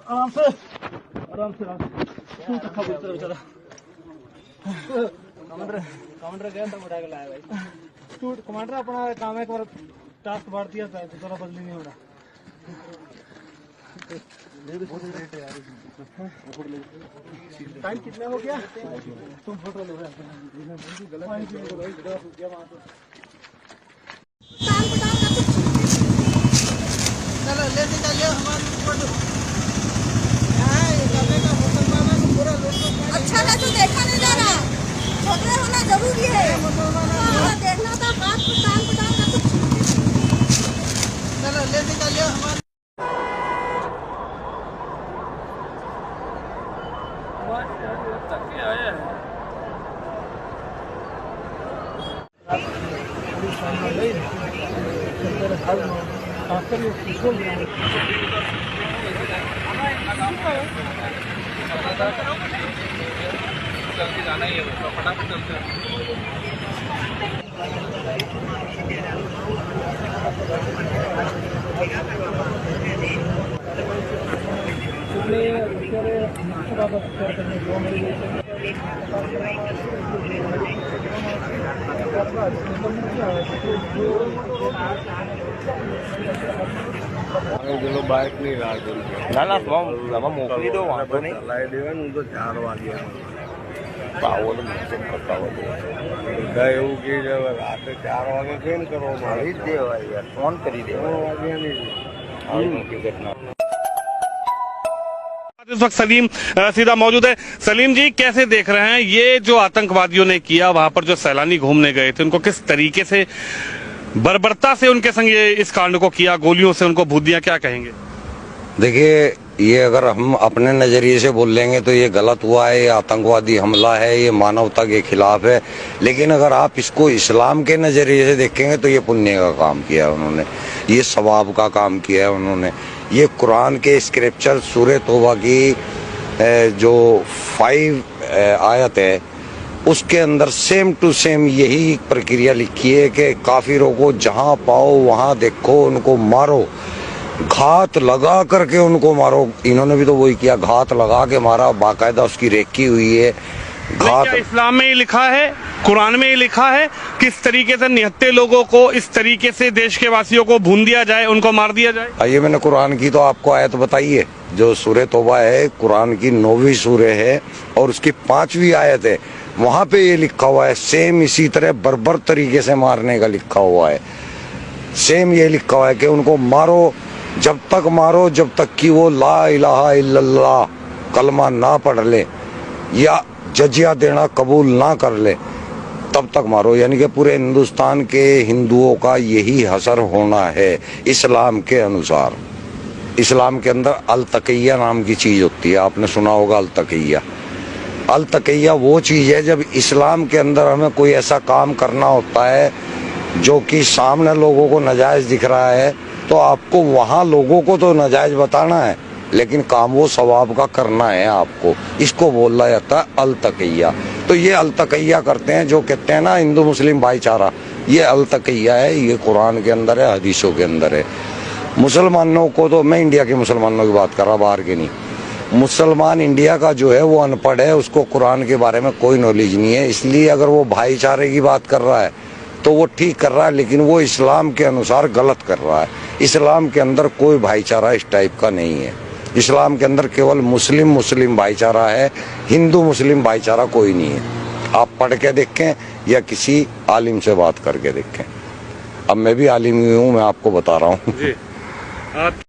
आराम से आराम से बेचारा कमांडर गया था उठा के लाया भाई। कमांडर अपना काम है, एक बार टास्क बांट दिया था तो थोड़ा बदली नहीं हो रहा। टाइम कितना हो गया? तुम फोटो ले रहे चलो लेते चलिए हमारे अच्छा है तो देखा नहीं जा रहा, छोटे होना जरूरी है, देखना था बात को टांग पटांग का कुछ। चलो लेते चलिए हमारे चलते जाना ही है, फटाफट चलते બાઇક ની રાહ જોઈ ના ના તમે મોકલી દો વાંધો નહીં ચલાવી દેવાનું હું તો 4 વાગ્યા પાવો તો મોસમ પતાવો બધા એવું કે રાતે 4 વાગે કેમ કરો મારી જ દેવાય યાર ફોન કરી દેવા વાગ્યાની આવી મોટી ઘટના। इस वक्त सलीम सीधा मौजूद है। सलीम जी, कैसे देख रहे हैं ये जो आतंकवादियों ने किया, वहां पर जो सैलानी घूमने गए थे उनको किस तरीके से बर्बरता से उनके संग ये इस कांड को किया, गोलियों से उनको भूत दिया, क्या कहेंगे? देखिए, ये अगर हम अपने नजरिए से बोल लेंगे तो ये गलत हुआ है, ये आतंकवादी हमला है, ये मानवता के खिलाफ है। लेकिन अगर आप इसको इस्लाम के नजरिए से देखेंगे तो ये पुण्य का काम किया है उन्होंने, ये सवाब का काम किया है उन्होंने। ये कुरान के स्क्रिप्चर सूरह तौबा की जो 5 आयत है उसके अंदर सेम टू सेम यही प्रक्रिया लिखी है कि काफिरों को जहां पाओ वहां देखो, उनको मारो, घात लगा करके उनको मारो। इन्होंने भी तो वही किया, घात लगा के मारा, बाकायदा उसकी रेकी हुई है। घात इस्लाम में ही लिखा है, कुरान में ही लिखा है किस तरीके से निहत्ते लोगों को इस तरीके से देश के वासियों को भून दिया जाए, उनको मार दिया जाए। आइए, मैंने कुरान की तो आपको आयत बताई है, जो सूरह तौबा है, कुरान की 9वीं सूरह है और उसकी 5वीं आयत है। वहां पे ये लिखा हुआ है, सेम इसी तरह बर्बर तरीके से मारने का लिखा हुआ है। सेम ये लिखा हुआ है कि उनको मारो, जब तक मारो जब तक कि वो ला इलाहा इल्लल्लाह कलमा ना पढ़ ले या जजिया देना कबूल ना कर ले, तब तक मारो। यानी कि पूरे हिंदुस्तान के हिंदुओं का यही हसर होना है इस्लाम के अनुसार। इस्लाम के अंदर अल तकिया नाम की चीज होती है, आपने सुना होगा अल तकिया। अल तकिया वो चीज है जब इस्लाम के अंदर हमें कोई ऐसा काम करना होता है जो कि सामने लोगों को नाजायज दिख रहा है, तो आपको वहां लोगों को तो नाजायज बताना है, लेकिन काम वो सवाब का करना है आपको। इसको बोला जाता है अल तकिया। तो ये अल तकिया करते हैं, जो कहते हैं ना हिंदू मुस्लिम भाईचारा, ये अल तकिया है, ये कुरान के अंदर है, हदीसों के अंदर है। मुसलमानों को तो, मैं इंडिया के मुसलमानों की बात कर रहा, बाहर के नहीं। मुसलमान इंडिया का जो है वो अनपढ़ है, उसको कुरान के बारे में कोई नॉलेज नहीं है। इसलिए अगर वो भाईचारे की बात कर रहा है तो वो ठीक कर रहा है, लेकिन वो इस्लाम के अनुसार गलत कर रहा है। इस्लाम के अंदर कोई भाईचारा इस टाइप का नहीं है। इस्लाम के अंदर केवल मुस्लिम मुस्लिम भाईचारा है, हिंदू मुस्लिम भाईचारा कोई नहीं है। आप पढ़ के देखें या किसी आलिम से बात करके देखें। अब मैं भी आलिम ही हूँ, मैं आपको बता रहा हूँ।